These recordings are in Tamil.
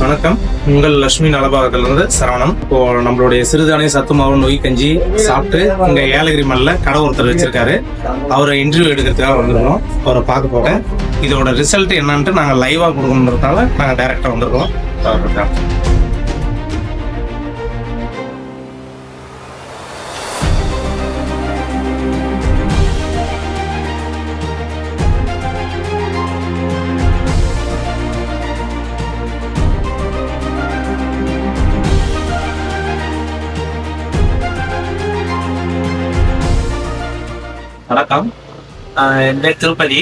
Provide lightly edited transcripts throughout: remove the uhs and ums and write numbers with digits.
வணக்கம். உங்கள் லட்சுமி நலபாகத்திலிருந்து சரவணன். இப்போ நம்மளுடைய சிறுதானிய சத்து மாவு நொய் கஞ்சி சாப்பிட்டு இங்க ஏலகிரி மலைல கடை ஒருத்தர் வச்சிருக்காரு. அவரை இன்டர்வியூ எடுக்கிறதுக்காக வந்திருக்கோம். அவரை பார்க்க போறேன். இதோட ரிசல்ட் என்னன்ட்டு நாங்கள் லைவா கொடுக்கணுன்றதுனால நாங்கள் டைரக்டா வந்திருக்கோம். வணக்கம். என் பேர் திருப்பதி.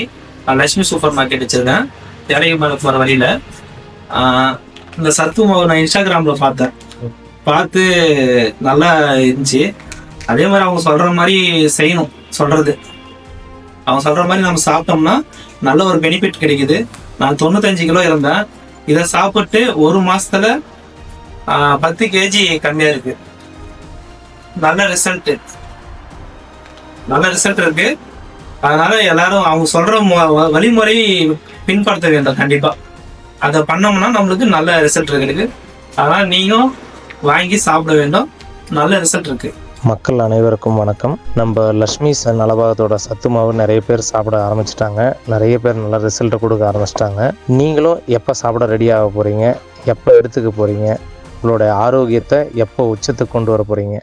லட்சுமி சூப்பர் மார்க்கெட் வச்சிருக்கேன். ஏலகிரி மலை போகிற வழியில் இந்த சத்து மாவு நான் இன்ஸ்டாகிராமில் பார்த்து நல்லா இருந்துச்சு. அதே மாதிரி அவங்க சொல்கிற மாதிரி செய்யணும். அவங்க சொல்கிற மாதிரி நம்ம சாப்பிட்டோம்னா நல்ல ஒரு பெனிஃபிட் கிடைக்குது. நான் 95 கிலோ இருந்தேன். இதை சாப்பிட்டு ஒரு மாதத்தில் 10 kg கம்மியாக இருக்குது. நல்ல ரிசல்ட் இருக்கு. அதனால எல்லாரும் அவங்க சொல்ற வழிமுறை பின்பற்ற வேண்டும். கண்டிப்பா அதை பண்ணோம்னா நம்மளுக்கு நல்ல ரிசல்ட் இருக்கு. அதனால நீங்களும் வாங்கி சாப்பிட வேண்டும். நல்ல ரிசல்ட் இருக்கு. மக்கள் அனைவருக்கும் வணக்கம். நம்ம லட்சுமி நலபாகத்தோட சத்து மாவு நிறைய பேர் சாப்பிட ஆரம்பிச்சிட்டாங்க. நிறைய பேர் நல்ல ரிசல்ட்டை கொடுக்க ஆரம்பிச்சிட்டாங்க. நீங்களும் எப்போ சாப்பிட ரெடி ஆக போகிறீங்க, எப்போ எடுத்துக்க போகிறீங்க, உங்களுடைய ஆரோக்கியத்தை எப்போ உச்சத்துக்கு கொண்டு வர போகிறீங்க,